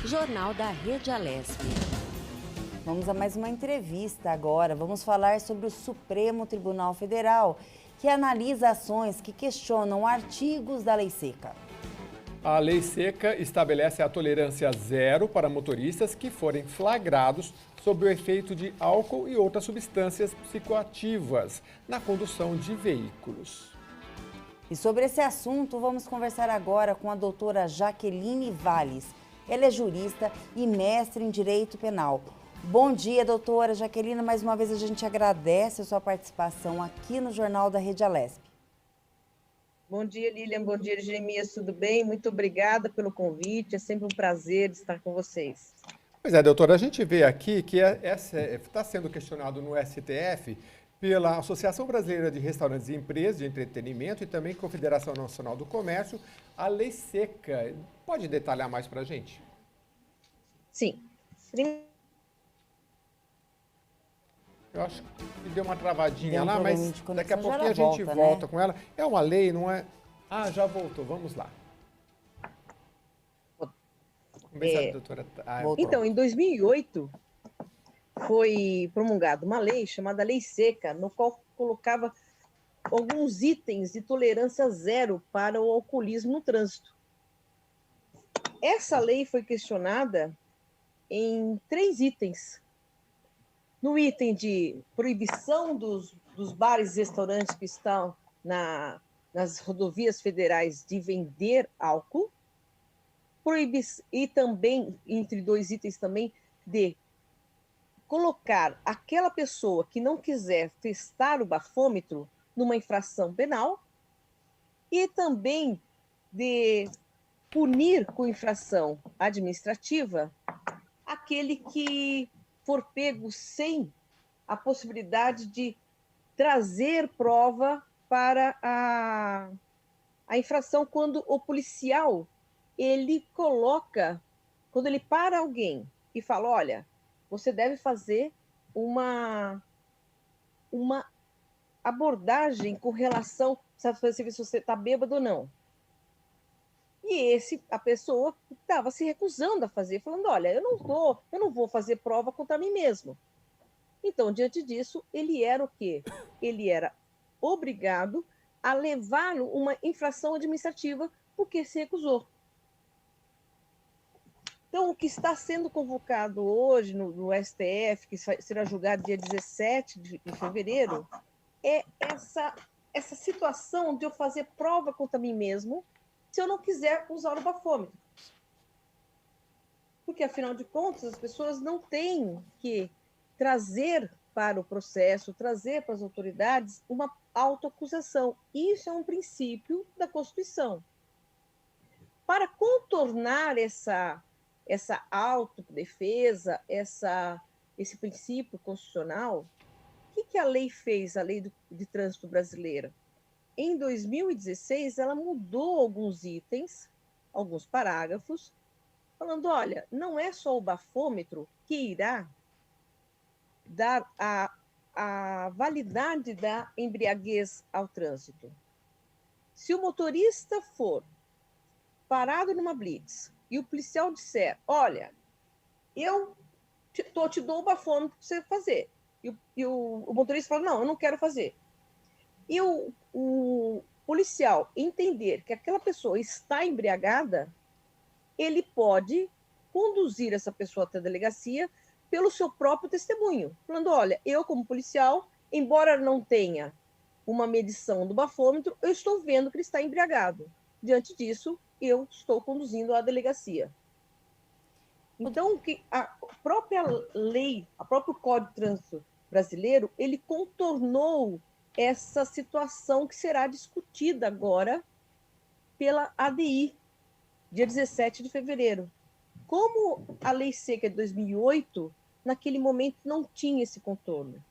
Jornal da Rede Alesp. Vamos a mais uma entrevista agora. Vamos falar sobre o Supremo Tribunal Federal, que analisa ações que questionam artigos da Lei Seca. A Lei Seca estabelece a tolerância zero para motoristas que forem flagrados sob o efeito de álcool e outras substâncias psicoativas na condução de veículos. E sobre esse assunto, vamos conversar agora com a doutora Jaqueline Valles. Ela é jurista e mestre em Direito Penal. Bom dia, doutora Jaqueline. Mais uma vez a gente agradece a sua participação aqui no Jornal da Rede Alesp. Bom dia, Lilian. Bom dia, Jeremias. Tudo bem? Muito obrigada pelo convite. É sempre um prazer estar com vocês. Pois é, doutora, a gente vê aqui que está sendo questionado no STF pela Associação Brasileira de Restaurantes e Empresas de Entretenimento e também Confederação Nacional do Comércio, a Lei Seca. Pode detalhar mais para a gente? Sim. Eu acho que deu uma travadinha Deu um lá, problema mas de conexão, daqui a já pouquinho ela a gente volta, volta né? com ela. É uma lei, não é? Ah, já voltou, vamos lá. Vamos ver se a doutora... Então, em 2008, foi promulgada uma lei chamada Lei Seca, no qual colocava alguns itens de tolerância zero para o alcoolismo no trânsito. Essa lei foi questionada em 3 itens. No item de proibição dos bares e restaurantes que estão nas rodovias federais de vender álcool, e também, entre 2 itens também, de colocar aquela pessoa que não quiser testar o bafômetro numa infração penal, e também de punir com infração administrativa aquele que for pego sem a possibilidade de trazer prova para a infração, quando o policial, ele coloca, quando ele para alguém e fala, olha, você deve fazer uma abordagem com relação, sabe, se você está bêbado ou não. E a pessoa estava se recusando a fazer, falando, olha, eu não vou fazer prova contra mim mesmo. Então, diante disso, ele era o quê? Ele era obrigado a levá-lo uma infração administrativa porque se recusou. Então, o que está sendo convocado hoje no STF, que será julgado dia 17 de fevereiro, é essa situação de eu fazer prova contra mim mesmo se eu não quiser usar o bafômetro. Porque, afinal de contas, as pessoas não têm que trazer para o processo, trazer para as autoridades uma autoacusação. Isso é um princípio da Constituição. Para contornar essa autodefesa, esse princípio constitucional, o que a lei fez, a lei de trânsito brasileira? Em 2016, ela mudou alguns itens, alguns parágrafos, falando, olha, não é só o bafômetro que irá dar a validade da embriaguez ao trânsito. Se o motorista for parado numa blitz e o policial disser, olha, eu te dou o bafômetro para você fazer, e o motorista fala, não, eu não quero fazer. E o policial entender que aquela pessoa está embriagada, ele pode conduzir essa pessoa até a delegacia pelo seu próprio testemunho, falando, olha, eu como policial, embora não tenha uma medição do bafômetro, eu estou vendo que ele está embriagado. Diante disso, eu estou conduzindo à delegacia. Então, a própria lei, o próprio Código de Trânsito brasileiro, ele contornou essa situação que será discutida agora pela ADI, dia 17 de fevereiro. Como a Lei Seca de 2008, naquele momento não tinha esse contorno.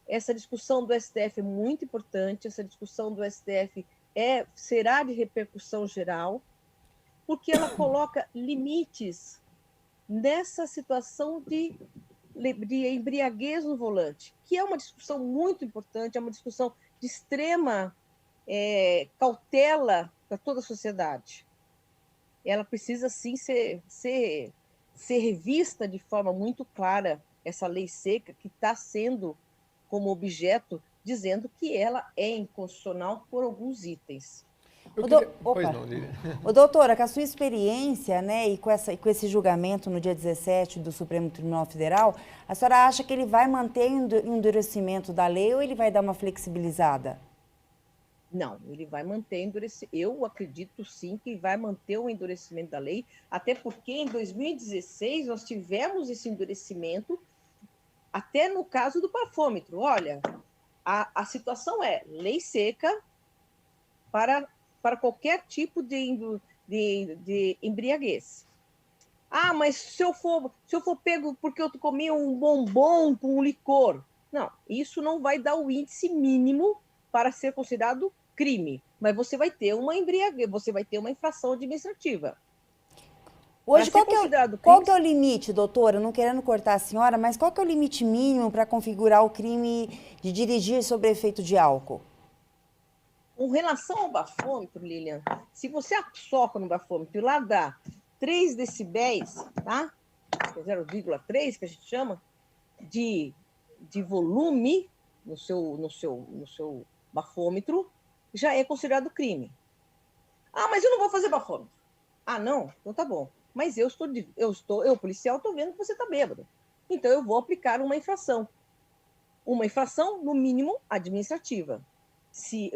Essa discussão do STF é muito importante, essa discussão do STF será de repercussão geral, porque ela coloca limites nessa situação de embriaguez no volante, que é uma discussão muito importante, é uma discussão de extrema cautela para toda a sociedade. ela precisa sim ser revista de forma muito clara, essa lei seca que está sendo como objeto, dizendo que ela é inconstitucional por alguns itens. Pois não, Lilian. Ô, doutora, com a sua experiência, né, e com esse julgamento no dia 17 do Supremo Tribunal Federal, a senhora acha que ele vai manter o endurecimento da lei ou ele vai dar uma flexibilizada? Não, ele vai manter endurecimento. Eu acredito sim que vai manter o endurecimento da lei, até porque em 2016 nós tivemos esse endurecimento, até no caso do bafômetro. Olha, a situação é lei seca para qualquer tipo de embriaguez. Ah, mas se eu for pego porque eu comi um bombom com um licor. Não, isso não vai dar o índice mínimo para ser considerado crime. Mas você vai ter uma embriaguez, você vai ter uma infração administrativa. Hoje, qual que é o limite, doutora? Não querendo cortar a senhora, mas qual que é o limite mínimo para configurar o crime de dirigir sob efeito de álcool? Com relação ao bafômetro, Lilian, se você assopra no bafômetro e lá dá 3 decibéis, tá? 0,3 que a gente chama, de volume no seu bafômetro, já é considerado crime. Ah, mas eu não vou fazer bafômetro. Ah, não? Então tá bom. Mas eu, policial, estou vendo que você está bêbado. Então eu vou aplicar uma infração. Uma infração, no mínimo, administrativa.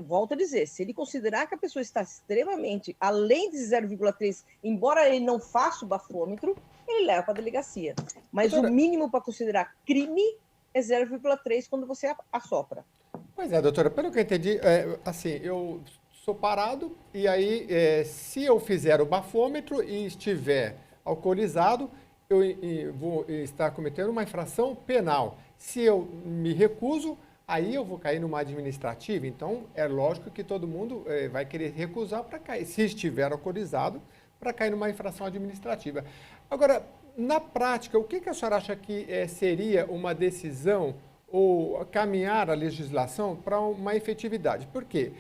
Volto a dizer, se ele considerar que a pessoa está extremamente além de 0,3, embora ele não faça o bafômetro, ele leva para a delegacia. Mas doutora, o mínimo para considerar crime é 0,3 quando você assopra. Pois é, doutora, pelo que eu entendi, assim, eu sou parado e aí, se eu fizer o bafômetro e estiver alcoolizado, eu vou estar cometendo uma infração penal. Se eu me recuso, aí eu vou cair numa administrativa. Então, é lógico que todo mundo vai querer recusar para cair, se estiver alcoolizado, para cair numa infração administrativa. Agora, na prática, o que a senhora acha que seria uma decisão ou caminhar a legislação para uma efetividade? Por quê?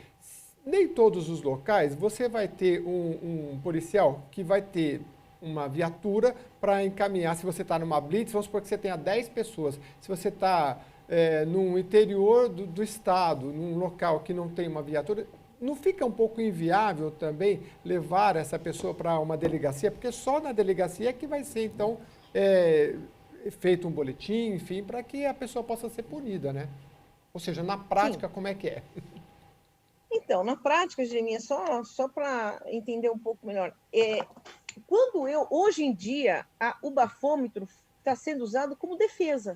Nem todos os locais você vai ter um policial que vai ter uma viatura para encaminhar. Se você está numa blitz, vamos supor que você tenha 10 pessoas. Se você está no interior do estado, num local que não tem uma viatura, não fica um pouco inviável também levar essa pessoa para uma delegacia? Porque só na delegacia é que vai ser, então, feito um boletim, enfim, para que a pessoa possa ser punida, né? Ou seja, na prática, sim, como é que é? Então, na prática, Geminha, só para entender um pouco melhor, hoje em dia, o bafômetro está sendo usado como defesa.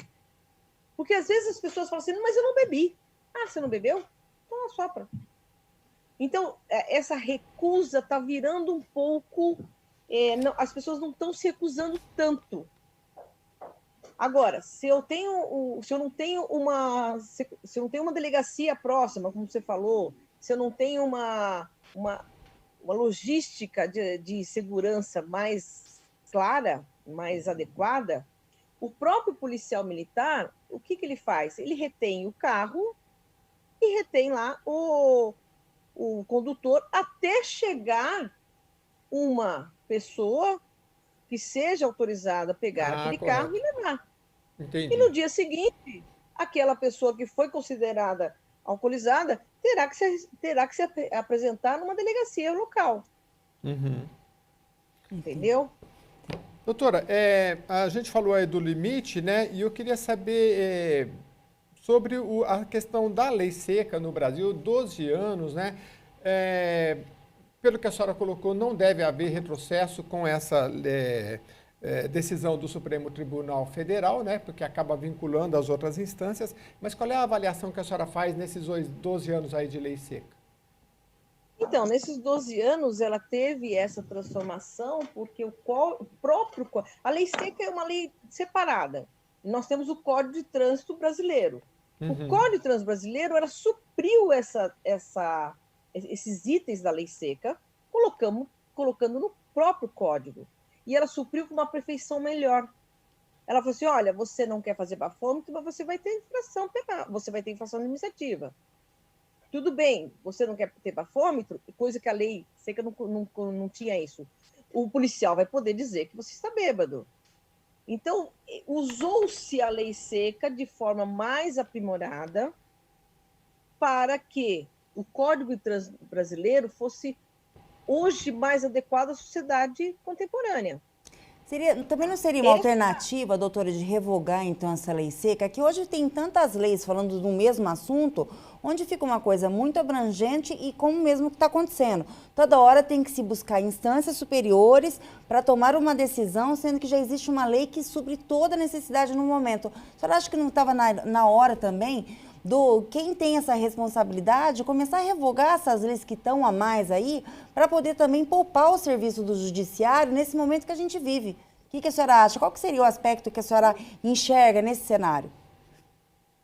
Porque às vezes as pessoas falam assim, mas eu não bebi. Ah, você não bebeu? Então assopra. Então, essa recusa está virando um pouco... as pessoas não estão se recusando tanto. Agora, se eu não tenho uma delegacia próxima, como você falou, se eu não tenho uma logística de segurança mais clara, mais adequada, o próprio policial militar, o que ele faz? Ele retém o carro e retém lá o condutor até chegar uma pessoa que seja autorizada a pegar aquele carro e levar. Entendi. E no dia seguinte, aquela pessoa que foi considerada alcoolizada terá que se apresentar numa delegacia local. Uhum. Entendeu? Doutora, a gente falou aí do limite, né? E eu queria saber sobre a questão da lei seca no Brasil, 12 anos, né? Pelo que a senhora colocou, não deve haver retrocesso com essa decisão do Supremo Tribunal Federal, né? Porque acaba vinculando as outras instâncias. Mas qual é a avaliação que a senhora faz nesses 12 anos aí de lei seca? Então, nesses 12 anos, ela teve essa transformação porque a lei seca é uma lei separada. Nós temos o Código de Trânsito Brasileiro. Uhum. O Código de Trânsito Brasileiro supriu esses itens da lei seca, colocando no próprio código. E ela supriu com uma perfeição melhor. Ela falou assim, olha, você não quer fazer bafômetro, mas você vai ter infração penal, você vai ter infração administrativa. Tudo bem, você não quer ter bafômetro, coisa que a lei seca não tinha isso. o policial vai poder dizer que você está bêbado. Então, usou-se a lei seca de forma mais aprimorada para que o Código de Trânsito brasileiro fosse hoje mais adequado à sociedade contemporânea. Também não seria uma alternativa, doutora, de revogar então essa lei seca, que hoje tem tantas leis falando do mesmo assunto, onde fica uma coisa muito abrangente e como mesmo que está acontecendo. Toda hora tem que se buscar instâncias superiores para tomar uma decisão, sendo que já existe uma lei que supre toda a necessidade no momento. A senhora acha que não estava na hora também quem tem essa responsabilidade começar a revogar essas leis que estão a mais aí, para poder também poupar o serviço do judiciário nesse momento que a gente vive? O que a senhora acha? Qual que seria o aspecto que a senhora enxerga nesse cenário?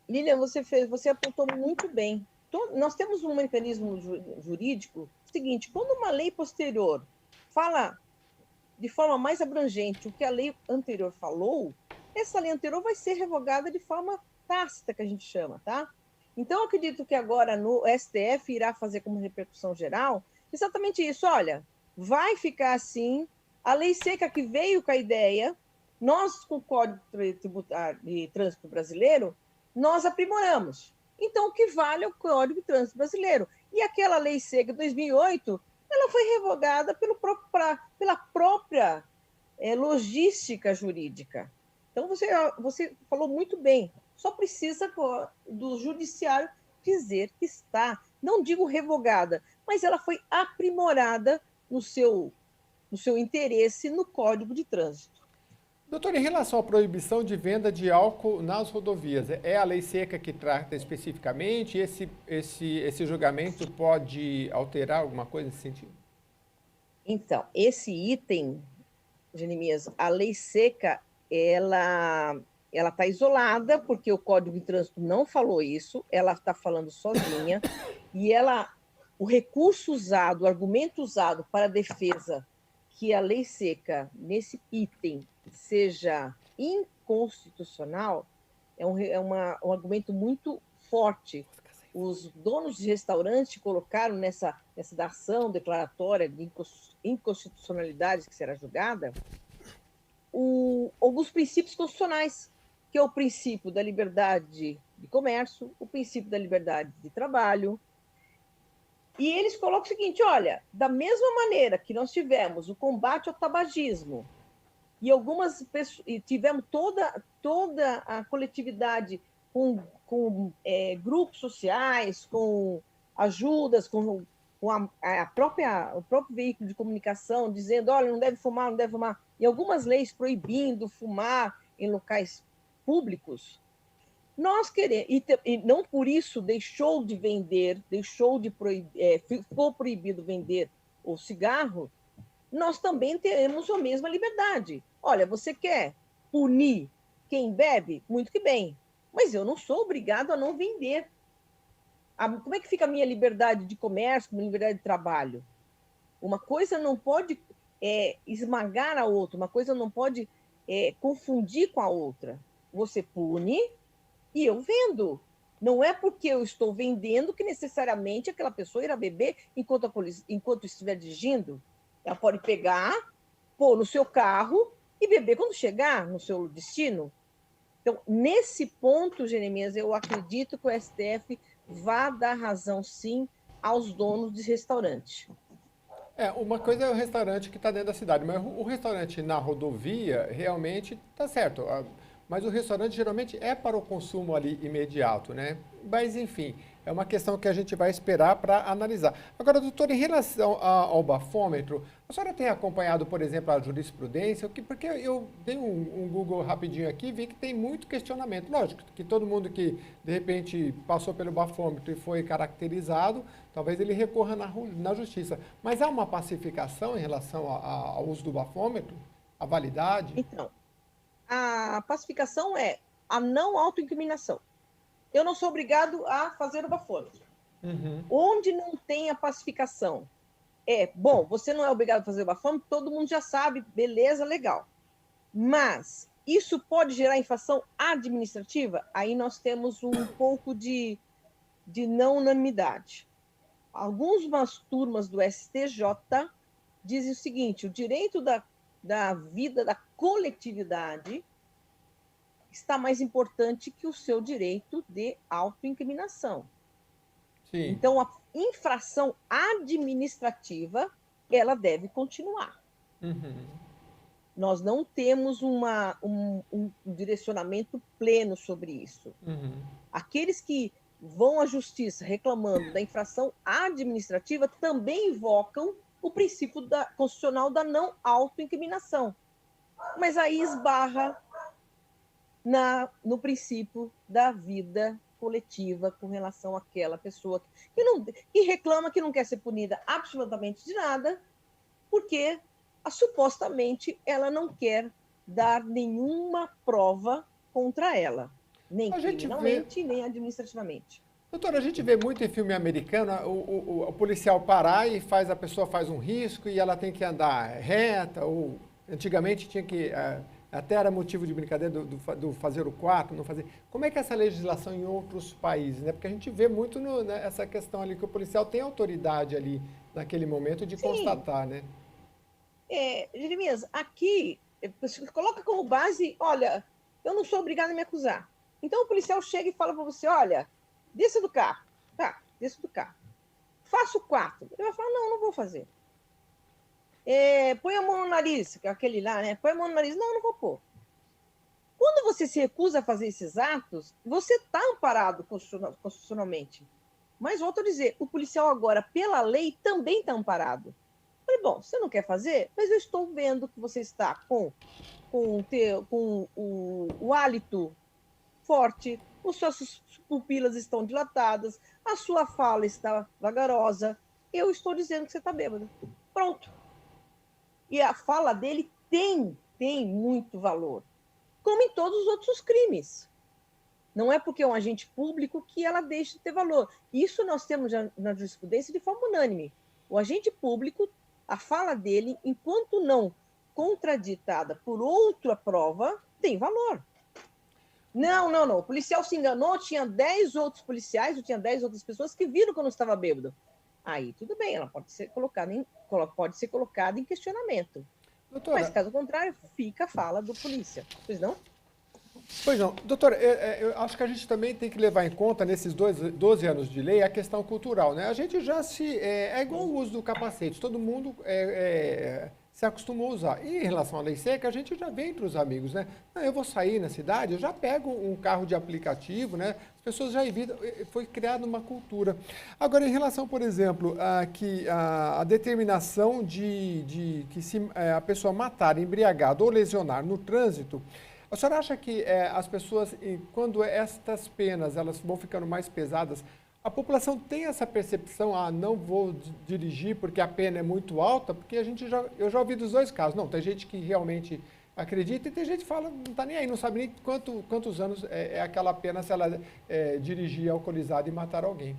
Lilian, você apontou muito bem. Nós temos um mecanismo jurídico seguinte: quando uma lei posterior fala de forma mais abrangente o que a lei anterior falou, essa lei anterior vai ser revogada de forma tácita, que a gente chama, tá? Então, eu acredito que agora no STF irá fazer como repercussão geral exatamente isso. Olha, vai ficar assim, a lei seca que veio com a ideia, nós, com o Código Tributário de Trânsito Brasileiro, nós aprimoramos. Então, o que vale é o Código de Trânsito Brasileiro. E aquela lei seca de 2008, ela foi revogada pela própria logística jurídica. Então, você falou muito bem. Só precisa do judiciário dizer que está, não digo revogada, mas ela foi aprimorada no seu interesse no Código de Trânsito. Doutor, em relação à proibição de venda de álcool nas rodovias, é a lei seca que trata especificamente? Esse julgamento pode alterar alguma coisa nesse sentido? Então, esse item, Jeremias, a lei seca, ela está isolada, porque o Código de Trânsito não falou isso, ela está falando sozinha, e o recurso usado, o argumento usado para a defesa que a lei seca, nesse item, seja inconstitucional, é um argumento muito forte. Os donos de restaurante colocaram nessa ação declaratória de inconstitucionalidade que será julgada alguns princípios constitucionais, que é o princípio da liberdade de comércio, o princípio da liberdade de trabalho. E eles colocam o seguinte: olha, da mesma maneira que nós tivemos o combate ao tabagismo e tivemos toda a coletividade com grupos sociais, com ajudas, com o próprio veículo de comunicação dizendo, olha, não deve fumar, e algumas leis proibindo fumar em locais públicos, nós queremos, e não por isso deixou de vender, ficou proibido vender o cigarro, nós também teremos a mesma liberdade. Olha, você quer punir quem bebe? Muito que bem, mas eu não sou obrigado a não vender. Como é que fica a minha liberdade de comércio, minha liberdade de trabalho? Uma coisa não pode esmagar a outra, uma coisa não pode confundir com a outra. Você pune e eu vendo. Não é porque eu estou vendendo que necessariamente aquela pessoa irá beber enquanto estiver dirigindo. Ela pode pegar, pôr no seu carro e beber quando chegar no seu destino. Então, nesse ponto, Jeremias, eu acredito que o STF vai dar razão, sim, aos donos de restaurante. Uma coisa é o restaurante que está dentro da cidade, mas o restaurante na rodovia realmente está certo. Mas o restaurante geralmente é para o consumo ali imediato, né? Mas, enfim, é uma questão que a gente vai esperar para analisar. Agora, doutor, em relação ao bafômetro, a senhora tem acompanhado, por exemplo, a jurisprudência? Porque eu dei um Google rapidinho aqui e vi que tem muito questionamento. Lógico que todo mundo que, de repente, passou pelo bafômetro e foi caracterizado, talvez ele recorra na justiça. Mas há uma pacificação em relação ao uso do bafômetro? A validade? Então, a pacificação é a não autoincriminação. Eu não sou obrigado a fazer o bafômetro. Uhum. Onde não tem a pacificação? Você não é obrigado a fazer o bafômetro, todo mundo já sabe, beleza, legal. Mas isso pode gerar infração administrativa? Aí nós temos um pouco de não unanimidade. Algumas turmas do STJ dizem o seguinte: o direito da vida da coletividade está mais importante que o seu direito de autoincriminação. Sim. Então, a infração administrativa, ela deve continuar. Uhum. Nós não temos um direcionamento pleno sobre isso. Uhum. Aqueles que vão à justiça reclamando da infração administrativa também invocam o princípio constitucional da não autoincriminação. Mas aí esbarra no princípio da vida coletiva com relação àquela pessoa que reclama que não quer ser punida absolutamente de nada, porque supostamente ela não quer dar nenhuma prova contra ela, nem criminalmente, nem administrativamente. Doutora, a gente vê muito em filme americano o policial parar e a pessoa faz um risco e ela tem que andar reta, ou antigamente tinha que, até era motivo de brincadeira do fazer o quarto, não fazer. Como é que é essa legislação em outros países, né? Porque a gente vê muito essa questão ali que o policial tem autoridade ali naquele momento de constatar, né? Jeremias, aqui, você coloca como base, olha, eu não sou obrigada a me acusar. Então o policial chega e fala para você, olha, desça do carro. Tá, desça do carro. Faça o quarto. Ele vai falar, não vou fazer. Põe a mão no nariz, que é aquele lá, né? Põe a mão no nariz. Não vou pôr. Quando você se recusa a fazer esses atos, você está amparado constitucionalmente. Mas volto a dizer, o policial agora, pela lei, também está amparado. Falei, bom, você não quer fazer? Mas eu estou vendo que você está com o hálito forte, as suas pupilas estão dilatadas, a sua fala está vagarosa. Eu estou dizendo que você está bêbado. Pronto. E a fala dele tem muito valor, como em todos os outros crimes. Não é porque é um agente público que ela deixa de ter valor. Isso nós temos na jurisprudência de forma unânime. O agente público, a fala dele, enquanto não contraditada por outra prova, tem valor. Não. O policial se enganou, tinha 10 outros policiais, ou tinha 10 outras pessoas que viram que eu não estava bêbado. Aí tudo bem, ela pode ser colocada em questionamento. Doutora, mas, caso contrário, fica a fala do polícia. Pois não? Pois não. Doutora, eu acho que a gente também tem que levar em conta, nesses 12 anos de lei, a questão cultural, né? A gente já é igual o uso do capacete, todo mundo se acostumou a usar. E em relação à lei seca, a gente já vê entre os amigos, né? Não, eu vou sair na cidade, eu já pego um carro de aplicativo, né? As pessoas já evitam, foi criada uma cultura. Agora, em relação, por exemplo, a determinação de que se a pessoa matar, embriagado ou lesionar no trânsito, a senhora acha que as pessoas, quando estas penas elas vão ficando mais pesadas, a população tem essa percepção, não vou dirigir porque a pena é muito alta? Porque eu já ouvi dos dois casos. Não, tem gente que realmente acredita e tem gente que fala, não está nem aí, não sabe nem quantos anos é aquela pena se ela dirigir alcoolizada e matar alguém.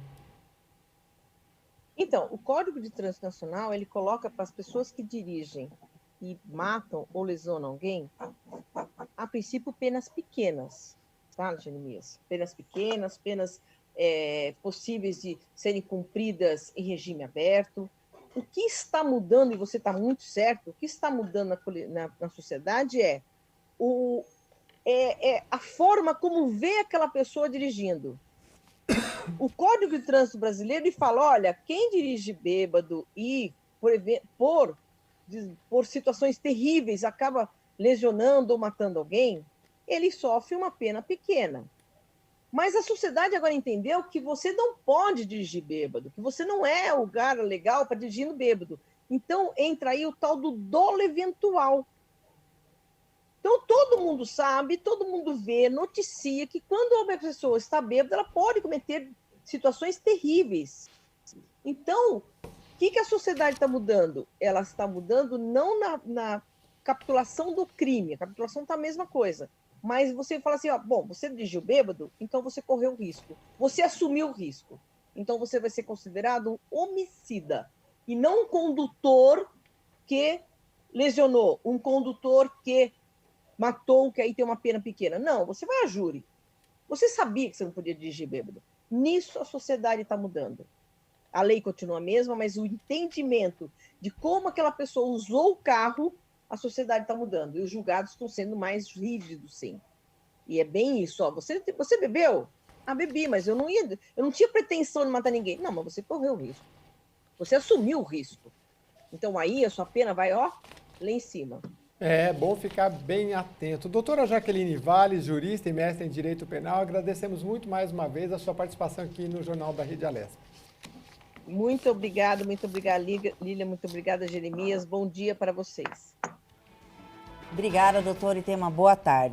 Então, o Código de Trânsito Nacional, ele coloca para as pessoas que dirigem e matam ou lesionam alguém, a princípio, penas pequenas, tá, Jeremias? Penas pequenas, penas possíveis de serem cumpridas em regime aberto. O que está mudando, e você está muito certo, o que está mudando na sociedade é a forma como vê aquela pessoa dirigindo. O Código de Trânsito Brasileiro ele fala, olha, quem dirige bêbado e por situações terríveis acaba lesionando ou matando alguém, ele sofre uma pena pequena. Mas a sociedade agora entendeu que você não pode dirigir bêbado, que você não é o cara legal para dirigir no bêbado. Então, entra aí o tal do dolo eventual. Então, todo mundo sabe, todo mundo vê, noticia que quando uma pessoa está bêbada, ela pode cometer situações terríveis. Então, o que a sociedade está mudando? Ela está mudando não na capitulação do crime, a capitulação está a mesma coisa. Mas você fala assim, bom, você dirigiu bêbado, então você correu risco. Você assumiu o risco. Então você vai ser considerado um homicida. E não um condutor que lesionou, um condutor que matou, que aí tem uma pena pequena. Não, você vai a júri. Você sabia que você não podia dirigir bêbado. Nisso a sociedade está mudando. A lei continua a mesma, mas o entendimento de como aquela pessoa usou o carro, a sociedade está mudando. E os julgados estão sendo mais rígidos, sim. E é bem isso. Ó, você bebeu? Ah, bebi, mas eu não tinha pretensão de matar ninguém. Não, mas você correu o risco. Você assumiu o risco. Então aí a sua pena vai, ó, lá em cima. É bom ficar bem atento. Doutora Jaqueline Valles, jurista e mestre em Direito Penal, agradecemos muito mais uma vez a sua participação aqui no Jornal da Rede Alesp. Muito obrigada, Lília, muito obrigada, Jeremias. Bom dia para vocês. Obrigada, doutora, e tenha uma boa tarde.